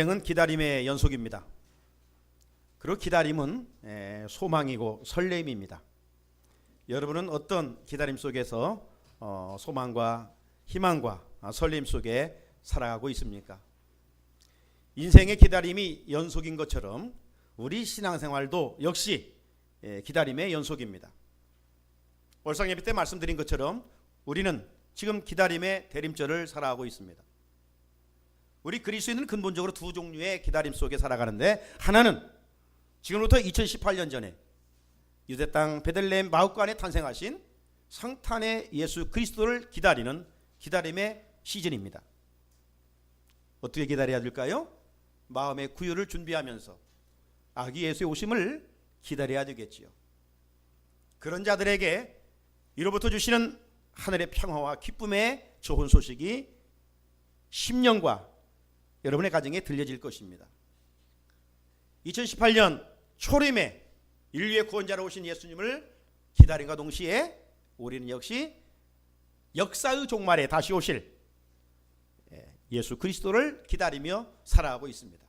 인생은 기다림의 연속입니다. 그리고 기다림은 소망이고 설렘입니다. 여러분은 어떤 기다림 속에서 소망과 희망과 설렘 속에 살아가고 있습니까? 인생의 기다림이 연속인 것처럼 우리 신앙생활도 역시 기다림의 연속입니다. 월상예배 때 말씀드린 것처럼 우리는 지금 기다림의 대림절을 살아가고 있습니다. 우리 그리스도인은 근본적으로 두 종류의 기다림 속에 살아가는데, 하나는 지금부터 2018년 전에 유대 땅 베들레헴 마흑관에 탄생하신 성탄의 예수 그리스도를 기다리는 기다림의 시즌입니다. 어떻게 기다려야 될까요? 마음의 구유를 준비하면서 아기 예수의 오심을 기다려야 되겠지요. 그런 자들에게 이로부터 주시는 하늘의 평화와 기쁨의 좋은 소식이 10년과 여러분의 가정에 들려질 것입니다. 2018년 초림에 인류의 구원자로 오신 예수님을 기다림과 동시에 우리는 역시 역사의 종말에 다시 오실 예수 그리스도를 기다리며 살아가고 있습니다.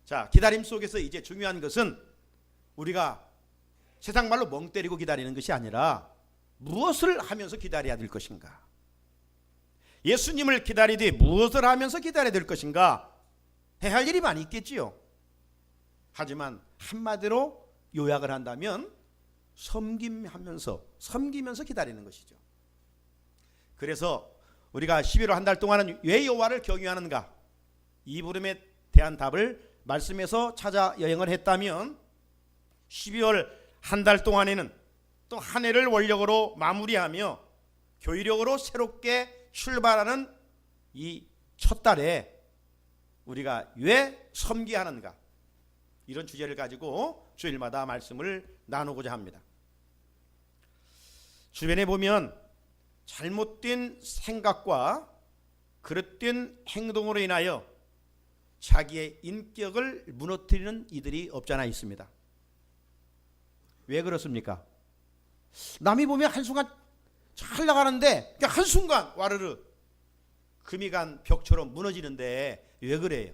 자, 기다림 속에서 이제 중요한 것은 우리가 세상 말로 멍 때리고 기다리는 것이 아니라 무엇을 하면서 기다려야 될 것인가? 예수님을 기다리되 무엇을 하면서 기다려야 될 것인가? 해야 할 일이 많이 있겠지요. 하지만 한마디로 요약을 한다면 섬기면서 기다리는 것이죠. 그래서 우리가 11월 한 달 동안은 왜 여호와를 경유하는가? 이 부름에 대한 답을 말씀에서 찾아 여행을 했다면 12월 한 달 동안에는 또 한 해를 원력으로 마무리하며 교회력으로 새롭게 출발하는 이 첫 달에 우리가 왜 섬겨야 하는가? 이런 주제를 가지고 주일마다 말씀을 나누고자 합니다. 주변에 보면 잘못된 생각과 그릇된 행동으로 인하여 자기의 인격을 무너뜨리는 이들이 없잖아 있습니다. 왜 그렇습니까? 남이 보면 한순간 잘 나가는데 한순간 와르르 금이 간 벽처럼 무너지는데 왜 그래요?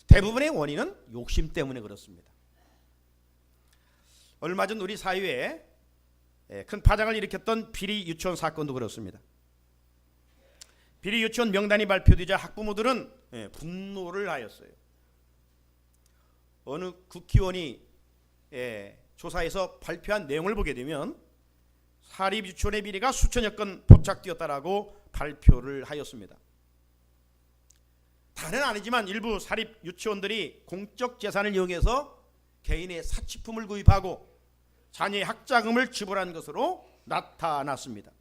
대부분의 원인은 욕심 때문에 그렇습니다. 얼마 전 우리 사회에 큰 파장을 일으켰던 비리 유치원 사건도 그렇습니다. 비리 유치원 명단이 발표되자 학부모들은 분노를 하였어요. 어느 국회의원이 조사에서 발표한 내용을 보게 되면 사립 유치원의 비리가 수천여 건 포착되었다라고 발표를 하였습니다. 다는 아니지만 일부 사립 유치원들이 공적 재산을 이용해서 개인의 사치품을 구입하고 자녀의 학자금을 지불한 것으로 나타났습니다.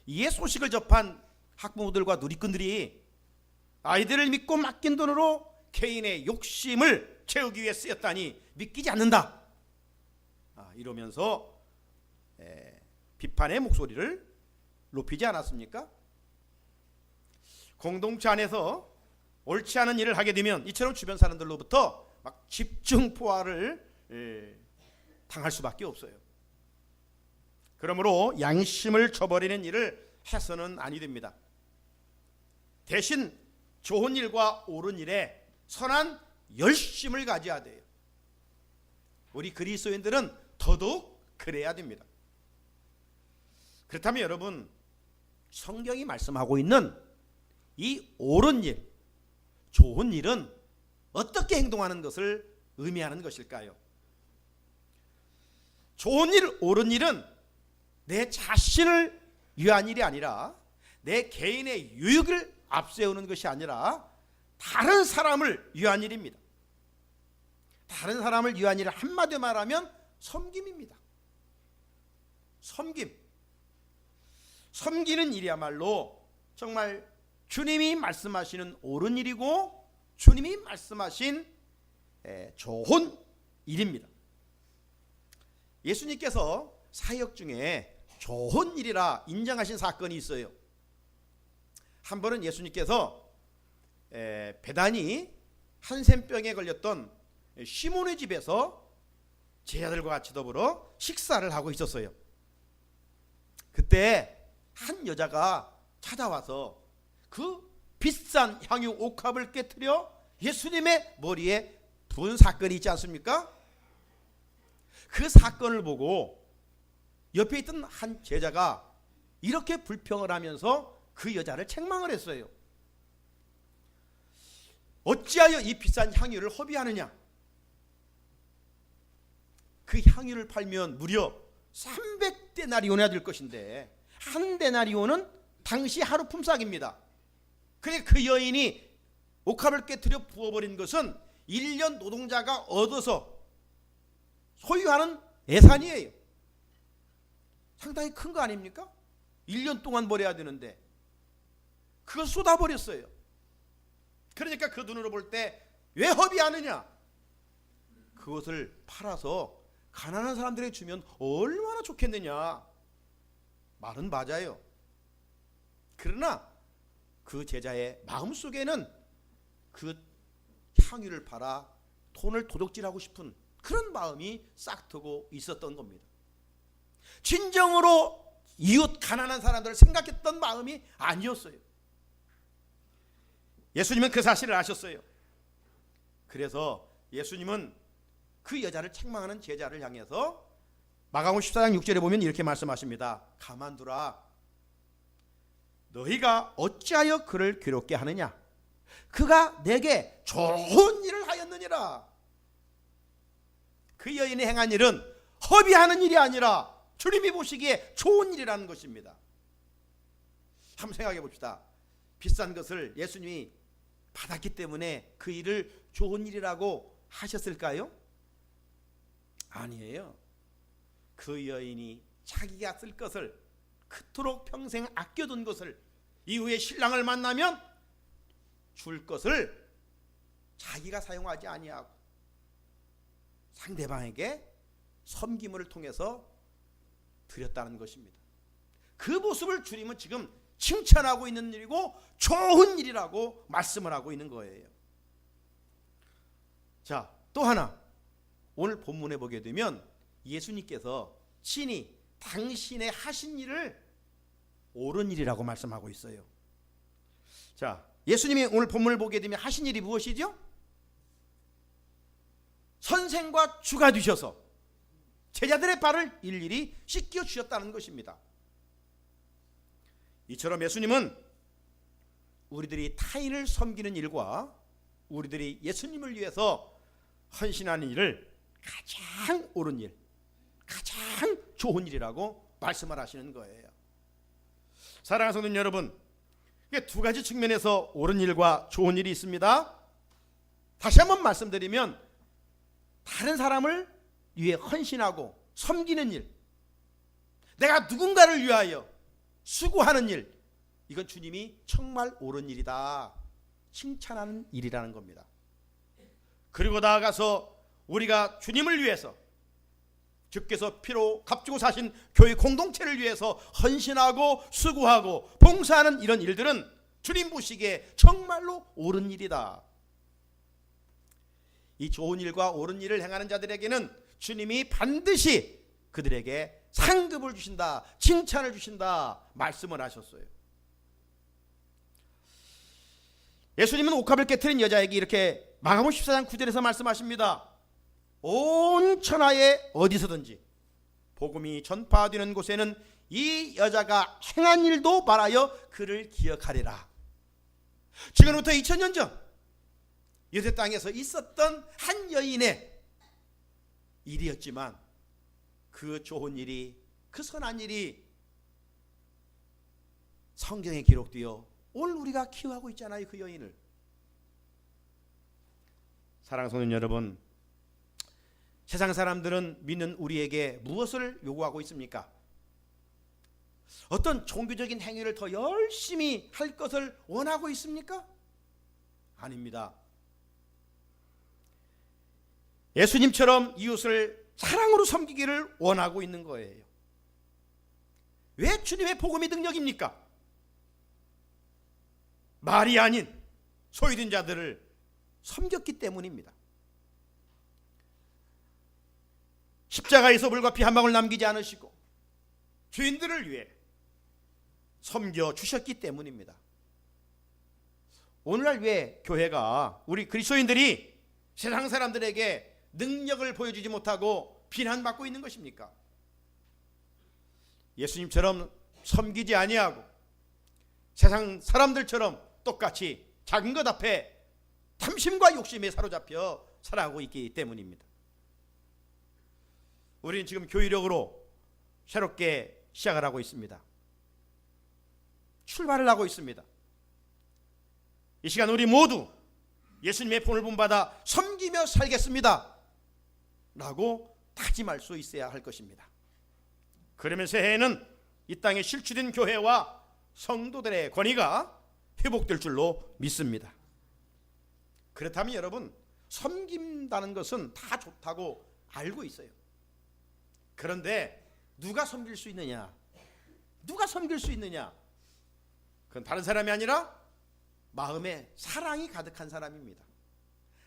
이에 소식을 접한 학부모들과 누리꾼들이 아이들을 믿고 맡긴 돈으로 개인의 욕심을 채우기 위해 쓰였다니 믿기지 않는다, 이러면서 비판의 목소리를 높이지 않았습니까? 공동체 안에서 옳지 않은 일을 하게 되면 이처럼 주변 사람들로부터 막 집중 포화를 당할 수밖에 없어요. 그러므로 양심을 저버리는 일을 해서는 아니 됩니다. 대신 좋은 일과 옳은 일에 선한 열심을 가져야 돼요. 우리 그리스도인들은 더더욱 그래야 됩니다. 그렇다면 여러분, 성경이 말씀하고 있는 이 옳은 일, 좋은 일은 어떻게 행동하는 것을 의미하는 것일까요? 좋은 일, 옳은 일은 내 자신을 위한 일이 아니라 내 개인의 유익을 앞세우는 것이 아니라 다른 사람을 위한 일입니다. 다른 사람을 위한 일을 한마디로 말하면 섬김입니다. 섬기는 일이야말로 정말 주님이 말씀하시는 옳은 일이고 주님이 말씀하신 좋은 일입니다. 예수님께서 사역 중에 좋은 일이라 인정하신 사건이 있어요. 한 번은 예수님께서 베다니 한센병에 걸렸던 시몬의 집에서 제자들과 같이 더불어 식사를 하고 있었어요. 그때 한 여자가 찾아와서 그 비싼 향유 옥합을 깨뜨려 예수님의 머리에 부은 사건이 있지 않습니까? 그 사건을 보고 옆에 있던 한 제자가 이렇게 불평을 하면서 그 여자를 책망을 했어요. 어찌하여 이 비싼 향유를 허비하느냐? 그 향유를 팔면 무려 300데나리온이나 될 것인데 한 데나리온은 당시 하루 품삯입니다. 그러니까 그 여인이 옥합을 깨뜨려 부어버린 것은 1년 노동자가 얻어서 소유하는 예산이에요. 상당히 큰 거 아닙니까? 1년 동안 벌여야 되는데 그걸 쏟아버렸어요. 그러니까 그 눈으로 볼 때 왜 허비하느냐? 그것을 팔아서 가난한 사람들에게 주면 얼마나 좋겠느냐. 말은 맞아요. 그러나 그 제자의 마음속에는 그 향유를 팔아 돈을 도둑질하고 싶은 그런 마음이 싹트고 있었던 겁니다. 진정으로 이웃 가난한 사람들을 생각했던 마음이 아니었어요. 예수님은 그 사실을 아셨어요. 그래서 예수님은 그 여자를 책망하는 제자를 향해서 마가복음 14장 6절에 보면 이렇게 말씀하십니다. 가만두라. 너희가 어찌하여 그를 괴롭게 하느냐? 그가 내게 좋은 일을 하였느니라. 그 여인이 행한 일은 허비하는 일이 아니라 주님이 보시기에 좋은 일이라는 것입니다. 한번 생각해 봅시다. 비싼 것을 예수님이 받았기 때문에 그 일을 좋은 일이라고 하셨을까요? 아니에요. 그 여인이 자기가 쓸 것을 그토록 평생 아껴둔 것을 이후에 신랑을 만나면 줄 것을 자기가 사용하지 아니하고 상대방에게 섬김을 통해서 드렸다는 것입니다. 그 모습을 주님은 지금 칭찬하고 있는 일이고 좋은 일이라고 말씀을 하고 있는 거예요. 자, 또 하나 오늘 본문에 보게 되면 예수님께서 친히 당신의 하신 일을 옳은 일이라고 말씀하고 있어요. 자, 예수님이 오늘 본문을 보게 되면 하신 일이 무엇이죠? 선생과 주가 되셔서 제자들의 발을 일일이 씻겨 주셨다는 것입니다. 이처럼 예수님은 우리들이 타인을 섬기는 일과 우리들이 예수님을 위해서 헌신하는 일을 가장 옳은 일, 가장 좋은 일이라고 말씀을 하시는 거예요. 사랑하는 성도 여러분, 두 가지 측면에서 옳은 일과 좋은 일이 있습니다. 다시 한번 말씀드리면 다른 사람을 위해 헌신하고 섬기는 일, 내가 누군가를 위하여 수고하는 일, 이건 주님이 정말 옳은 일이다 칭찬하는 일이라는 겁니다. 그리고 나아가서 우리가 주님을 위해서 주께서 피로 값주고 사신 교회 공동체를 위해서 헌신하고 수고하고 봉사하는 이런 일들은 주님 보시기에 정말로 옳은 일이다. 이 좋은 일과 옳은 일을 행하는 자들에게는 주님이 반드시 그들에게 상급을 주신다, 칭찬을 주신다 말씀을 하셨어요. 예수님은 옥합을 깨트린 여자에게 이렇게 마가복음 14장 9절에서 말씀하십니다. 온 천하에 어디서든지 복음이 전파되는 곳에는 이 여자가 행한 일도 말하여 그를 기억하리라. 지금부터 2000년 전 유대 땅에서 있었던 한 여인의 일이었지만 그 좋은 일이, 그 선한 일이 성경에 기록되어 오늘 우리가 기억하고 있잖아요. 그 여인을. 사랑하는 성도 여러분, 세상 사람들은 믿는 우리에게 무엇을 요구하고 있습니까? 어떤 종교적인 행위를 더 열심히 할 것을 원하고 있습니까? 아닙니다. 예수님처럼 이웃을 사랑으로 섬기기를 원하고 있는 거예요. 왜 주님의 복음이 능력입니까? 말이 아닌 소유된 자들을 섬겼기 때문입니다. 십자가에서 물과 피 한 방울 남기지 않으시고 죄인들을 위해 섬겨 주셨기 때문입니다. 오늘날 왜 교회가, 우리 그리스도인들이 세상 사람들에게 능력을 보여주지 못하고 비난받고 있는 것입니까? 예수님처럼 섬기지 아니하고 세상 사람들처럼 똑같이 작은 것 앞에 탐심과 욕심에 사로잡혀 살아가고 있기 때문입니다. 우리는 지금 교회력으로 새롭게 시작을 하고 있습니다. 출발을 하고 있습니다. 이 시간 우리 모두 예수님의 본을 본받아 섬기며 살겠습니다 라고 다짐할 수 있어야 할 것입니다. 그러면 새해에는 이 땅에 실추된 교회와 성도들의 권위가 회복될 줄로 믿습니다. 그렇다면 여러분, 섬긴다는 것은 다 좋다고 알고 있어요. 그런데 누가 섬길 수 있느냐? 누가 섬길 수 있느냐? 그건 다른 사람이 아니라 마음에 사랑이 가득한 사람입니다.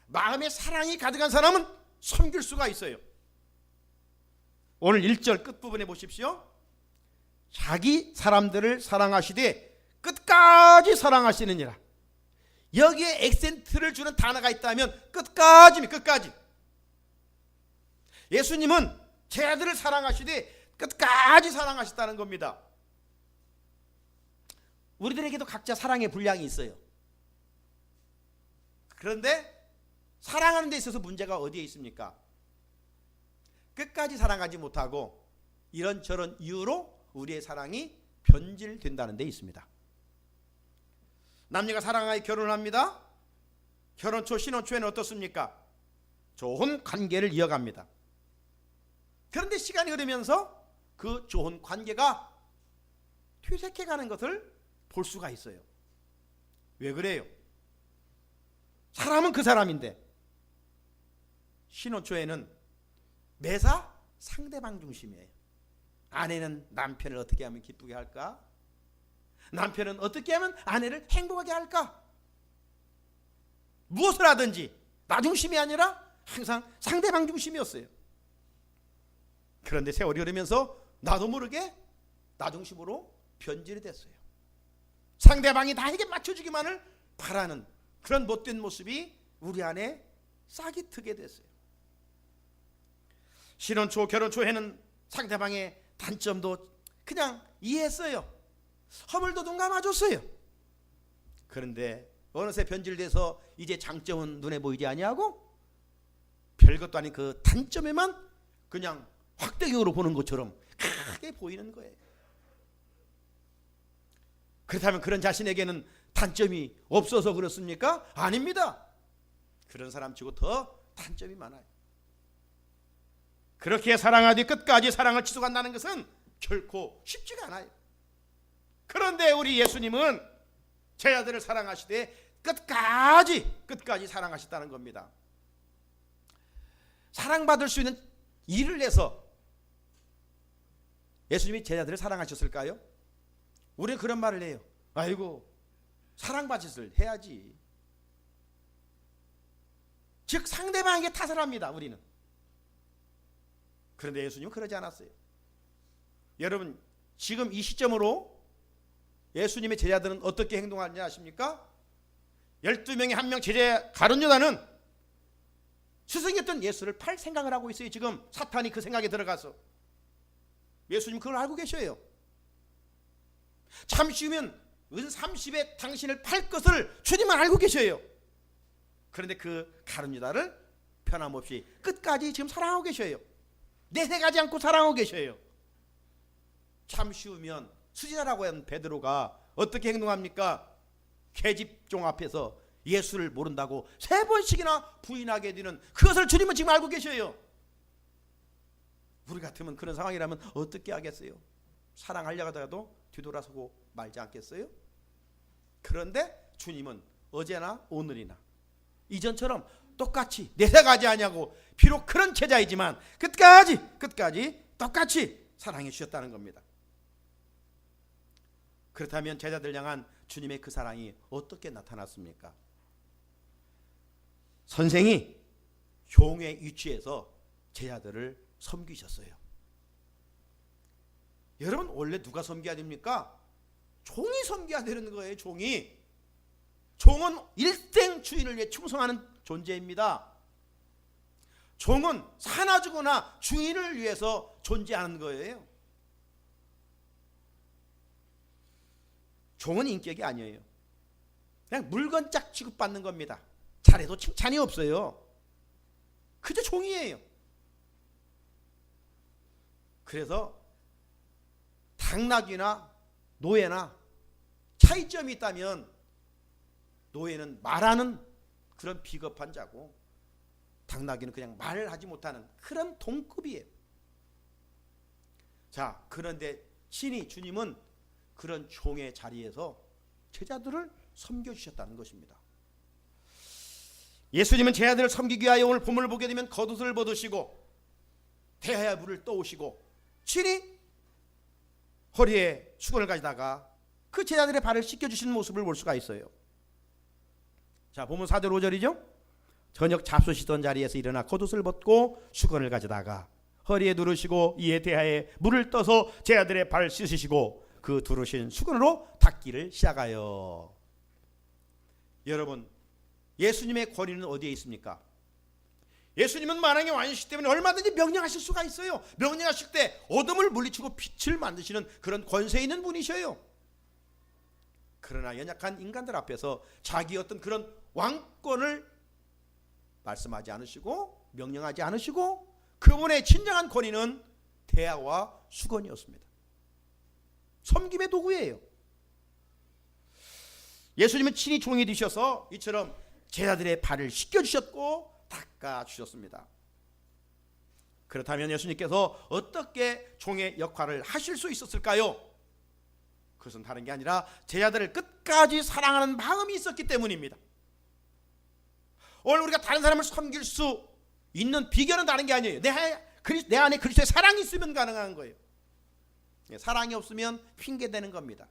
마음에 사랑이 가득한 사람은 섬길 수가 있어요. 오늘 1절 끝부분에 보십시오. 자기 사람들을 사랑하시되 끝까지 사랑하시느니라. 여기에 액센트를 주는 단어가 있다면 끝까지입니다. 끝까지. 예수님은 제 아들을 사랑하시되 끝까지 사랑하셨다는 겁니다. 우리들에게도 각자 사랑의 분량이 있어요. 그런데 사랑하는 데 있어서 문제가 어디에 있습니까? 끝까지 사랑하지 못하고 이런저런 이유로 우리의 사랑이 변질된다는 데 있습니다. 남녀가 사랑하여 결혼을 합니다. 결혼 초 신혼 초에는 어떻습니까? 좋은 관계를 이어갑니다. 그런데 시간이 흐르면서 그 좋은 관계가 퇴색해가는 것을 볼 수가 있어요. 왜 그래요? 사람은 그 사람인데 신혼 초에는 매사 상대방 중심이에요. 아내는 남편을 어떻게 하면 기쁘게 할까? 남편은 어떻게 하면 아내를 행복하게 할까? 무엇을 하든지 나 중심이 아니라 항상 상대방 중심이었어요. 그런데 세월이 흐르면서 나도 모르게 나 중심으로 변질이 됐어요. 상대방이 나에게 맞춰주기만을 바라는 그런 못된 모습이 우리 안에 싹이 트게 됐어요. 신혼 초, 결혼 초에는 상대방의 단점도 그냥 이해했어요. 허물도 눈 감아줬어요. 그런데 어느새 변질돼서 이제 장점은 눈에 보이지 아니하고 별것도 아닌 그 단점에만 그냥 확대경으로 보는 것처럼 크게 보이는 거예요. 그렇다면 그런 자신에게는 단점이 없어서 그렇습니까? 아닙니다. 그런 사람 치고 더 단점이 많아요. 그렇게 사랑하되 끝까지 사랑을 지속한다는 것은 결코 쉽지가 않아요. 그런데 우리 예수님은 제 아들을 사랑하시되 끝까지 사랑하셨다는 겁니다. 사랑받을 수 있는 일을 내서 예수님이 제 아들을 사랑하셨을까요? 우리는 그런 말을 해요. 아이고, 사랑받짓을 해야지. 즉 상대방에게 탓을 합니다. 우리는. 그런데 예수님은 그러지 않았어요. 여러분, 지금 이 시점으로 예수님의 제자들은 어떻게 행동하는지 아십니까? 12명의 한 명 제자 가룟 유다는 스승이었던 예수를 팔 생각을 하고 있어요. 지금 사탄이 그 생각에 들어가서. 예수님 그걸 알고 계셔요. 잠시 후면 은 30에 당신을 팔 것을 주님은 알고 계셔요. 그런데 그 가룟 유다를 변함없이 끝까지 지금 사랑하고 계셔요. 내색하지 않고 사랑하고 계셔요. 잠시 후면 수지자라고 하는 베드로가 어떻게 행동합니까? 계집종 앞에서 예수를 모른다고 3번씩이나 부인하게 되는 그것을 주님은 지금 알고 계셔요. 우리 같으면 그런 상황이라면 어떻게 하겠어요? 사랑하려고 하다가도 뒤돌아서고 말지 않겠어요? 그런데 주님은 어제나 오늘이나 이전처럼 똑같이 내색하지 아니하고 비록 그런 제자이지만 끝까지 똑같이 사랑해 주셨다는 겁니다. 그렇다면 제자들 향한 주님의 그 사랑이 어떻게 나타났습니까? 선생이 종의 위치에서 제자들을 섬기셨어요. 여러분, 원래 누가 섬겨야 됩니까? 종이 섬겨야 되는 거예요. 종이. 종은 일생 주인을 위해 충성하는 존재입니다. 종은 사놔주거나 주인을 위해서 존재하는 거예요. 종은 인격이 아니에요. 그냥 물건짝 취급받는 겁니다. 잘해도 칭찬이 없어요. 그저 종이에요. 그래서 당나귀나 노예나 차이점이 있다면 노예는 말하는 그런 비겁한 자고 당나귀는 그냥 말을 하지 못하는 그런 동급이에요. 자, 그런데 신이 주님은 그런 종의 자리에서 제자들을 섬겨주셨다는 것입니다. 예수님은 제자들을 섬기기 위하여 오늘 본문을 보게 되면 겉옷을 벗으시고 대하야 물을 떠오시고 친히 허리에 수건을 가지다가 그 제자들의 발을 씻겨주시는 모습을 볼 수가 있어요. 자, 본문 4절 5절이죠. 저녁 잡수시던 자리에서 일어나 겉옷을 벗고 수건을 가져다가 허리에 두르시고 이에 대하에 물을 떠서 제자들의 발 씻으시고 그 두르신 수건으로 닦기를 시작하여. 여러분, 예수님의 권위는 어디에 있습니까? 예수님은 만왕의 왕이시기 때문에 얼마든지 명령하실 수가 있어요. 명령하실 때 어둠을 물리치고 빛을 만드시는 그런 권세 있는 분이셔요. 그러나 연약한 인간들 앞에서 자기 어떤 그런 왕권을 말씀하지 않으시고 명령하지 않으시고 그분의 진정한 권위는 대하와 수건이었습니다. 섬김의 도구예요. 예수님은 친히 종이 되셔서 이처럼 제자들의 발을 씻겨주셨고 닦아주셨습니다. 그렇다면 예수님께서 어떻게 종의 역할을 하실 수 있었을까요? 그것은 다른 게 아니라 제자들을 끝까지 사랑하는 마음이 있었기 때문입니다. 오늘 우리가 다른 사람을 섬길 수 있는 비결은 다른 게 아니에요. 내 안에 그리스도의 사랑이 있으면 가능한 거예요. 사랑이 없으면 핑계대는 겁니다.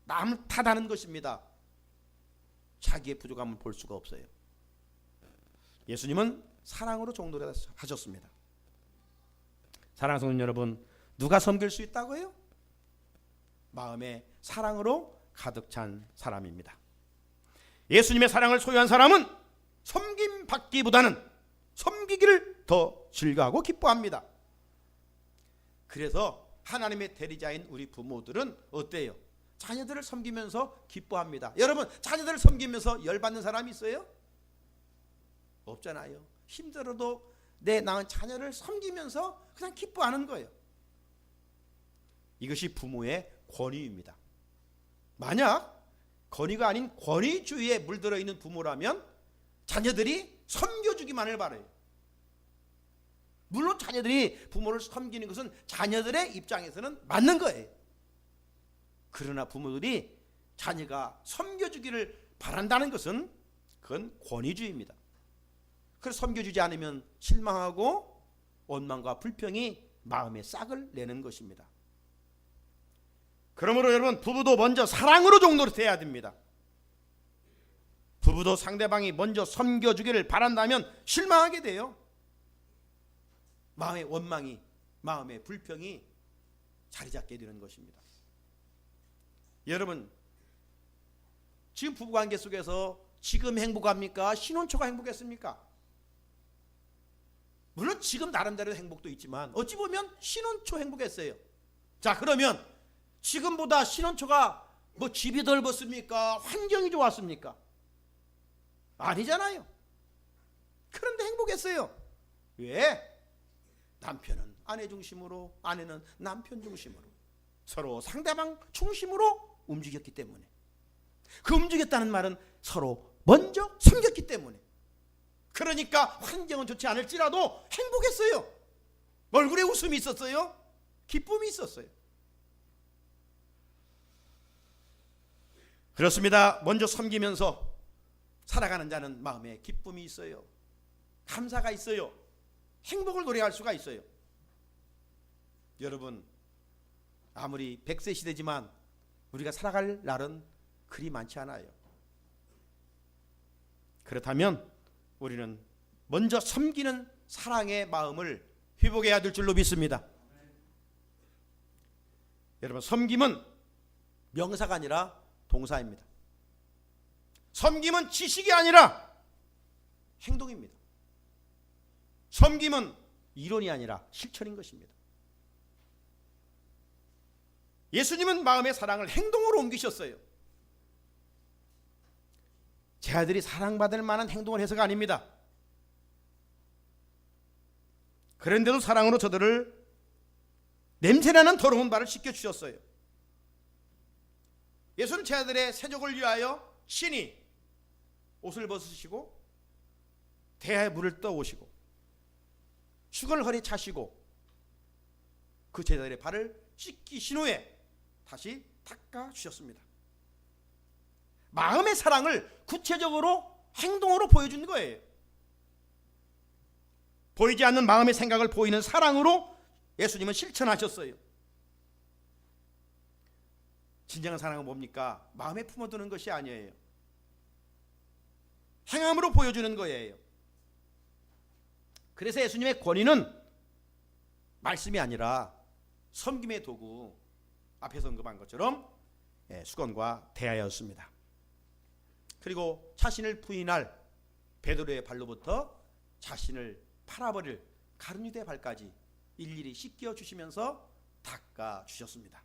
남을 탓하는 것입니다. 자기의 부족함을 볼 수가 없어요. 예수님은 사랑으로 종노릇 하셨습니다. 사랑하는 성도 여러분, 누가 섬길 수 있다고요? 마음에 사랑으로 가득 찬 사람입니다. 예수님의 사랑을 소유한 사람은 섬김 받기보다는 섬기기를 더 즐거워하고 기뻐합니다. 그래서 하나님의 대리자인 우리 부모들은 어때요? 자녀들을 섬기면서 기뻐합니다. 여러분, 자녀들을 섬기면서 열받는 사람이 있어요? 없잖아요. 힘들어도 내 낳은 자녀를 섬기면서 그냥 기뻐하는 거예요. 이것이 부모의 권위입니다. 만약 권위가 아닌 권위주의에 물들어 있는 부모라면 자녀들이 섬겨주기만을 바라요. 물론 자녀들이 부모를 섬기는 것은 자녀들의 입장에서는 맞는 거예요. 그러나 부모들이 자녀가 섬겨주기를 바란다는 것은 그건 권위주의입니다. 그래서 섬겨주지 않으면 실망하고 원망과 불평이 마음에 싹을 내는 것입니다. 그러므로 여러분, 부부도 먼저 사랑으로 종노릇해야 됩니다. 부부도 상대방이 먼저 섬겨주기를 바란다면 실망하게 돼요. 마음의 원망이, 마음의 불평이 자리 잡게 되는 것입니다. 여러분, 지금 부부관계 속에서 지금 행복합니까? 신혼초가 행복했습니까? 물론 지금 나름대로 행복도 있지만 어찌 보면 신혼초 행복했어요. 자, 그러면 지금보다 신혼초가 뭐 집이 넓었습니까? 환경이 좋았습니까? 아니잖아요. 그런데 행복했어요. 왜? 남편은 아내 중심으로, 아내는 남편 중심으로 서로 상대방 중심으로 움직였기 때문에, 그 움직였다는 말은 서로 먼저 섬겼기 때문에, 그러니까 환경은 좋지 않을지라도 행복했어요. 얼굴에 웃음이 있었어요. 기쁨이 있었어요. 그렇습니다. 먼저 섬기면서 살아가는 자는 마음에 기쁨이 있어요. 감사가 있어요. 행복을 노래할 수가 있어요. 여러분, 아무리 100세 시대지만 우리가 살아갈 날은 그리 많지 않아요. 그렇다면 우리는 먼저 섬기는 사랑의 마음을 회복해야 될 줄로 믿습니다. 여러분, 섬김은 명사가 아니라 동사입니다. 섬김은 지식이 아니라 행동입니다. 섬김은 이론이 아니라 실천인 것입니다. 예수님은 마음의 사랑을 행동으로 옮기셨어요. 제 아들이 사랑받을 만한 행동을 해서가 아닙니다. 그런데도 사랑으로 저들을 냄새나는 더러운 발을 씻겨주셨어요. 예수는 제 아들의 세족을 위하여 친히 옷을 벗으시고 대야에 물을 떠오시고 수건을 허리에 차시고 그 제자들의 발을 씻기신 후에 다시 닦아주셨습니다. 마음의 사랑을 구체적으로 행동으로 보여준 거예요. 보이지 않는 마음의 생각을 보이는 사랑으로 예수님은 실천하셨어요. 진정한 사랑은 뭡니까? 마음에 품어두는 것이 아니에요. 행함으로 보여주는 거예요. 그래서 예수님의 권위는 말씀이 아니라 섬김의 도구, 앞에서 언급한 것처럼 수건과 대야였습니다. 그리고 자신을 부인할 베드로의 발로부터 자신을 팔아버릴 가룟유다의 발까지 일일이 씻겨주시면서 닦아주셨습니다.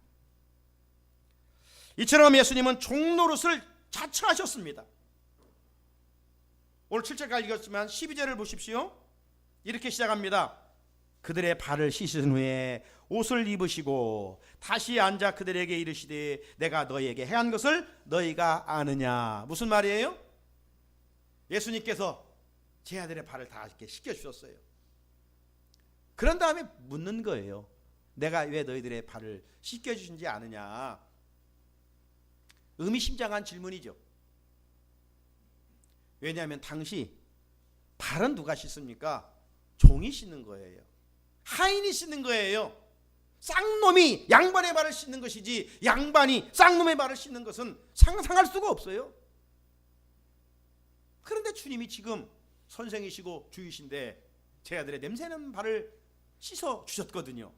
이처럼 예수님은 종노릇을 자처하셨습니다. 오늘 7절까지 읽었지만 12절을 보십시오. 이렇게 시작합니다. 그들의 발을 씻은 후에 옷을 입으시고 다시 앉아 그들에게 이르시되 내가 너희에게 행한 것을 너희가 아느냐. 무슨 말이에요? 예수님께서 제 아들의 발을 다 이렇게 씻겨주셨어요. 그런 다음에 묻는 거예요. 내가 왜 너희들의 발을 씻겨주신지 아느냐. 의미심장한 질문이죠. 왜냐하면 당시 발은 누가 씻습니까? 종이 씻는 거예요. 하인이 씻는 거예요. 쌍놈이 양반의 발을 씻는 것이지 양반이 쌍놈의 발을 씻는 것은 상상할 수가 없어요. 그런데 주님이 지금 선생이시고 주이신데 제 아들의 냄새나는 발을 씻어 주셨거든요.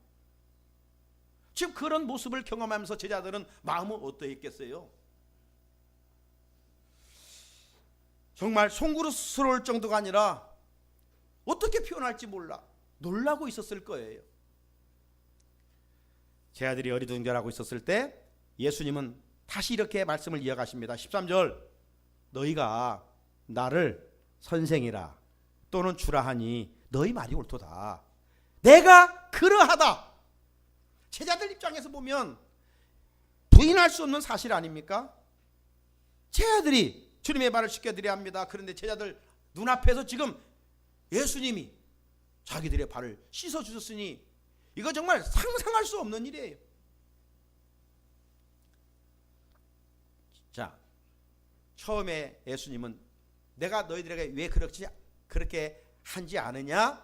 지금 그런 모습을 경험하면서 제자들은 마음은 어떠했겠어요? 정말 송구스러울 정도가 아니라 어떻게 표현할지 몰라 놀라고 있었을 거예요. 제 아들이 어리둥절하고 있었을 때 예수님은 다시 이렇게 말씀을 이어가십니다. 13절 너희가 나를 선생이라 또는 주라 하니 너희 말이 옳도다. 내가 그러하다. 제자들 입장에서 보면 부인할 수 없는 사실 아닙니까? 제 아들이 주님의 발을 씻겨드려야 합니다. 그런데 제자들 눈앞에서 지금 예수님이 자기들의 발을 씻어주셨으니 이거 정말 상상할 수 없는 일이에요. 자, 처음에 예수님은 내가 너희들에게 왜 그렇게 한지 아느냐?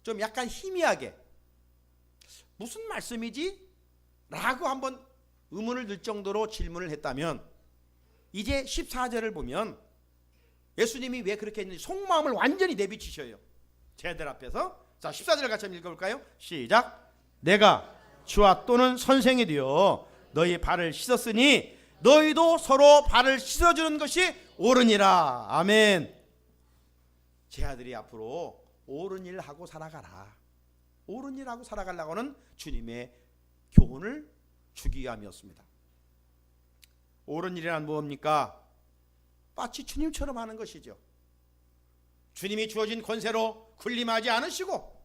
좀 약간 희미하게 무슨 말씀이지? 라고 한번 의문을 들 정도로 질문을 했다면 이제 14절을 보면 예수님이 왜 그렇게 했는지 속마음을 완전히 내비치셔요. 제자들 앞에서. 자, 14절 같이 한번 읽어볼까요? 시작. 내가 주와 또는 선생이 되어 너희 발을 씻었으니 너희도 서로 발을 씻어주는 것이 옳으니라. 아멘. 제 아들이 앞으로 옳은 일 하고 살아가라. 옳은 일 하고 살아가려고 하는 주님의 교훈을 주기 위함이었습니다. 옳은 일이란 무엇입니까? 마치 주님처럼 하는 것이죠. 주님이 주어진 권세로 군림하지 않으시고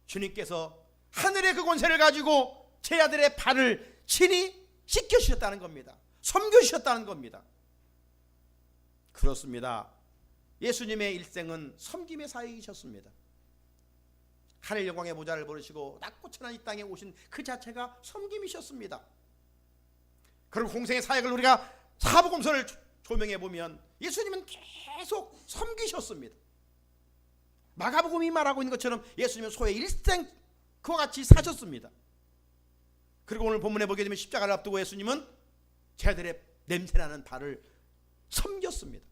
주님께서 하늘의 그 권세를 가지고 제 아들의 발을 친히 씻겨주셨다는 겁니다. 섬겨주셨다는 겁니다. 그렇습니다. 예수님의 일생은 섬김의 사역이셨습니다. 하늘 영광의 보좌를 버리시고 낮고 천한 이 땅에 오신 그 자체가 섬김이셨습니다. 그리고 공생의 사역을 우리가 사복음서를 조명해 보면 예수님은 계속 섬기셨습니다. 마가복음이 말하고 있는 것처럼 예수님은 소의 일생 그와 같이 사셨습니다. 그리고 오늘 본문에 보게 되면 십자가를 앞두고 예수님은 제자들의 냄새나는 발을 섬겼습니다.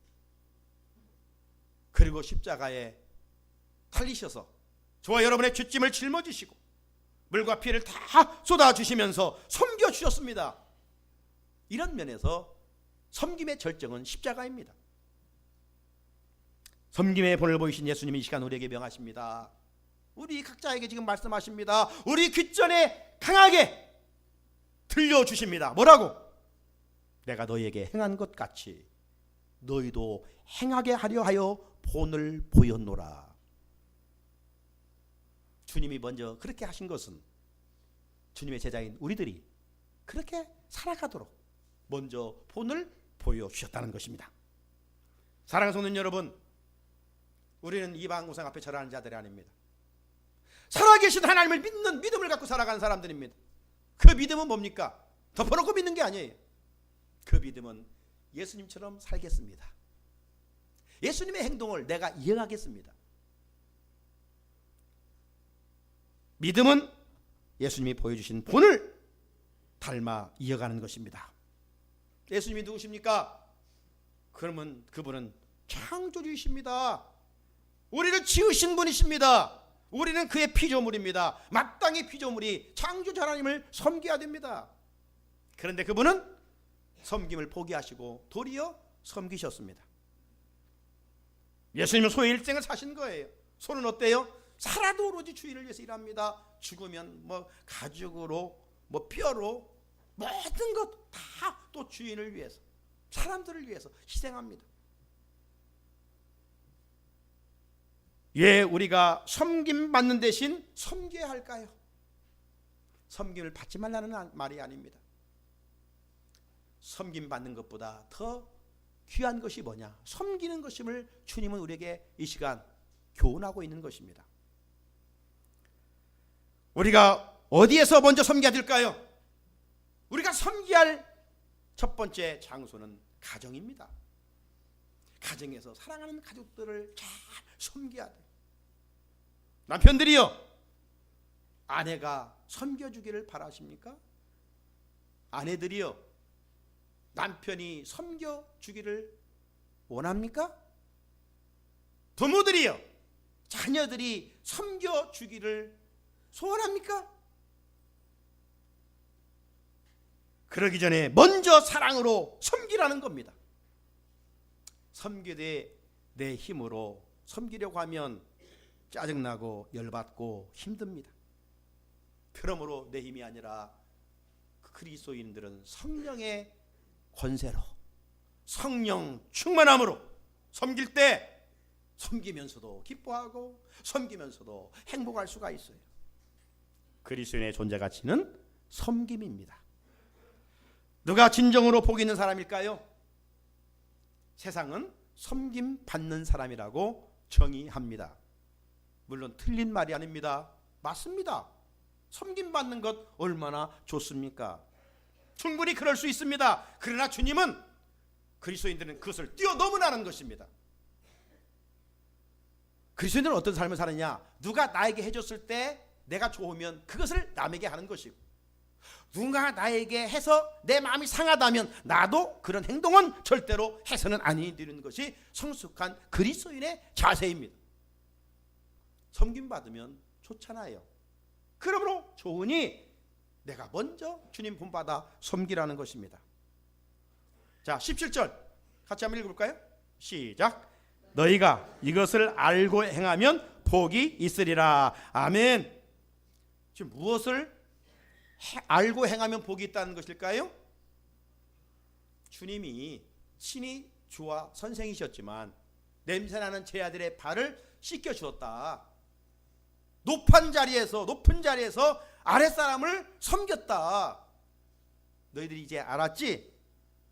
그리고 십자가에 달리셔서 저와 여러분의 죄짐을 짊어지시고 물과 피를 다 쏟아주시면서 섬겨주셨습니다. 이런 면에서 섬김의 절정은 십자가입니다. 섬김의 본을 보이신 예수님이 이 시간 우리에게 명하십니다. 우리 각자에게 지금 말씀하십니다. 우리 귓전에 강하게 들려주십니다. 뭐라고? 내가 너희에게 행한 것 같이 너희도 행하게 하려 하여 본을 보였노라. 주님이 먼저 그렇게 하신 것은 주님의 제자인 우리들이 그렇게 살아가도록 먼저 본을 보여주셨다는 것입니다. 사랑하는 성도님 여러분, 우리는 이방 우상 앞에 절하는 자들이 아닙니다. 살아계신 하나님을 믿는 믿음을 갖고 살아가는 사람들입니다. 그 믿음은 뭡니까? 덮어놓고 믿는 게 아니에요. 그 믿음은 예수님처럼 살겠습니다. 예수님의 행동을 내가 이행하겠습니다. 믿음은 예수님이 보여주신 본을 닮아 이어가는 것입니다. 예수님이 누구십니까? 그러면 그분은 창조주이십니다. 우리를 지으신 분이십니다. 우리는 그의 피조물입니다. 마땅히 피조물이 창조주 하나님을 섬겨야 됩니다. 그런데 그분은 섬김을 포기하시고 도리어 섬기셨습니다. 예수님은 소의 일생을 사신 거예요. 소는 어때요? 살아도 오로지 주인을 위해서 일합니다. 죽으면 뭐 가죽으로 뭐 뼈로 모든 것 다 또 주인을 위해서, 사람들을 위해서 희생합니다. 왜 우리가 섬김받는 대신 섬겨야 할까요? 섬김을 받지 말라는 말이 아닙니다. 섬김받는 것보다 더 귀한 것이 뭐냐? 섬기는 것임을 주님은 우리에게 이 시간 교훈하고 있는 것입니다. 우리가 어디에서 먼저 섬겨야 될까요? 우리가 섬겨야 할 첫 번째 장소는 가정입니다. 가정에서 사랑하는 가족들을 잘 섬겨야 돼요. 남편들이요, 아내가 섬겨주기를 바라십니까? 아내들이요, 남편이 섬겨주기를 원합니까? 부모들이요, 자녀들이 섬겨주기를 소원합니까? 그러기 전에 먼저 사랑으로 섬기라는 겁니다. 섬기되 내 힘으로 섬기려고 하면 짜증나고 열받고 힘듭니다. 그러므로 내 힘이 아니라 그리스도인들은 성령의 권세로, 성령 충만함으로 섬길 때 섬기면서도 기뻐하고 섬기면서도 행복할 수가 있어요. 그리스도인의 존재 가치는 섬김입니다. 누가 진정으로 복 있는 사람일까요? 세상은 섬김 받는 사람이라고 정의합니다. 물론 틀린 말이 아닙니다. 맞습니다. 섬김 받는 것 얼마나 좋습니까? 충분히 그럴 수 있습니다. 그러나 주님은, 그리스도인들은 그것을 뛰어넘으라는 것입니다. 그리스도인들은 어떤 삶을 사느냐? 누가 나에게 해줬을 때 내가 좋으면 그것을 남에게 하는 것이고, 누군가 나에게 해서 내 마음이 상하다면 나도 그런 행동은 절대로 해서는 아니 되는 것이 성숙한 그리스도인의 자세입니다. 섬김받으면 좋잖아요. 그러므로 좋으니 내가 먼저 주님 본받아 섬기라는 것입니다. 자, 17절 같이 한번 읽어볼까요? 시작. 너희가 이것을 알고 행하면 복이 있으리라. 아멘. 지금 무엇을 알고 행하면 복이 있다는 것일까요? 주님이 친히 주와 선생이셨지만 냄새나는 제 아들의 발을 씻겨주었다. 높은 자리에서 아랫사람을 섬겼다. 너희들이 이제 알았지?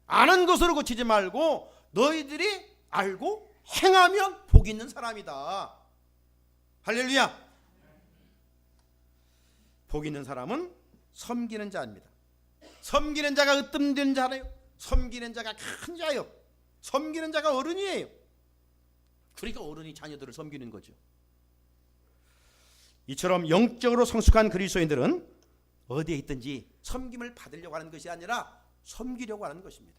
아는 것으로 고치지 말고 너희들이 알고 행하면 복 있는 사람이다. 할렐루야. 복 있는 사람은 섬기는 자입니다. 섬기는 자가 으뜸되는 자예요. 섬기는 자가 큰 자예요. 섬기는 자가 어른이에요. 그러니까 어른이 자녀들을 섬기는 거죠. 이처럼 영적으로 성숙한 그리스도인들은 어디에 있든지 섬김을 받으려고 하는 것이 아니라 섬기려고 하는 것입니다.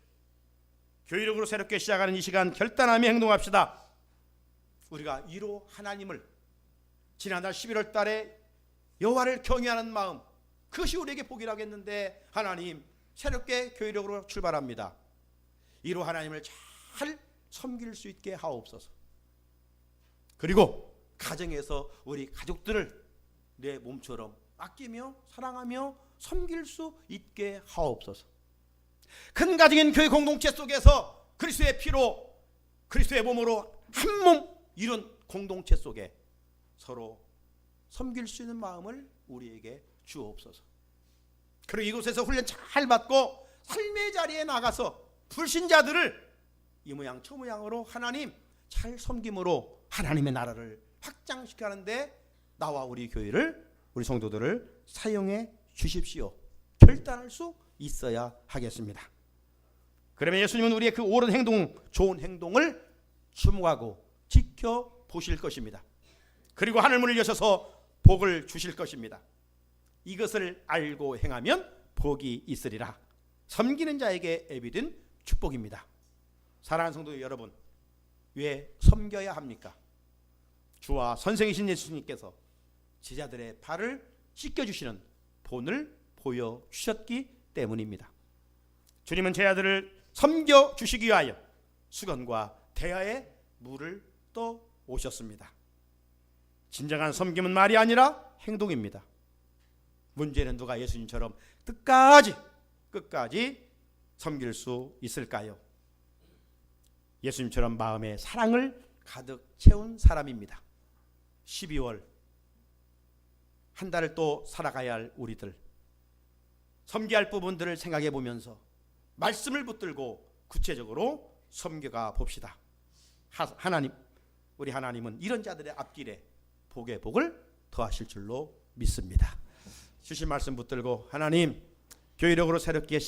교회력으로 새롭게 시작하는 이 시간 결단하며 행동합시다. 우리가 이로 하나님을, 지난달 11월 달에 여호와를 경외하는 마음, 그것이 우리에게 복이라고 했는데 하나님, 새롭게 교회력으로 출발합니다. 이로 하나님을 잘 섬길 수 있게 하옵소서. 그리고 가정에서 우리 가족들을 내 몸처럼 아끼며 사랑하며 섬길 수 있게 하옵소서. 큰 가정인 교회 공동체 속에서 그리스도의 피로 그리스도의 몸으로 한 몸 이룬 공동체 속에 서로 섬길 수 있는 마음을 우리에게 주옵소서. 그리고 이곳에서 훈련 잘 받고 삶의 자리에 나가서 불신자들을 이 모양 저 모양으로 하나님 잘 섬김으로 하나님의 나라를 확장시키는데 나와 우리 교회를 우리 성도들을 사용해 주십시오. 결단할 수 있어야 하겠습니다. 그러면 예수님은 우리의 그 옳은 행동, 좋은 행동을 주목하고 지켜보실 것입니다. 그리고 하늘문을 여셔서 복을 주실 것입니다. 이것을 알고 행하면 복이 있으리라. 섬기는 자에게 예비된 축복입니다. 사랑하는 성도 여러분, 왜 섬겨야 합니까? 주와 선생이신 예수님께서 제자들의 발을 씻겨주시는 본을 보여주셨기 때문입니다. 주님은 제자들을 섬겨주시기 위하여 수건과 대야에 물을 떠 오셨습니다. 진정한 섬김은 말이 아니라 행동입니다. 문제는 누가 예수님처럼 끝까지 섬길 수 있을까요? 예수님처럼 마음에 사랑을 가득 채운 사람입니다. 12월 한 달을 또 살아가야 할 우리들, 섬겨야 할 부분들을 생각해 보면서 말씀을 붙들고 구체적으로 섬겨가 봅시다. 하나님, 우리 하나님은 이런 자들의 앞길에 복의 복을 더하실 줄로 믿습니다. 주신 말씀 붙들고 하나님 교회력으로 새롭게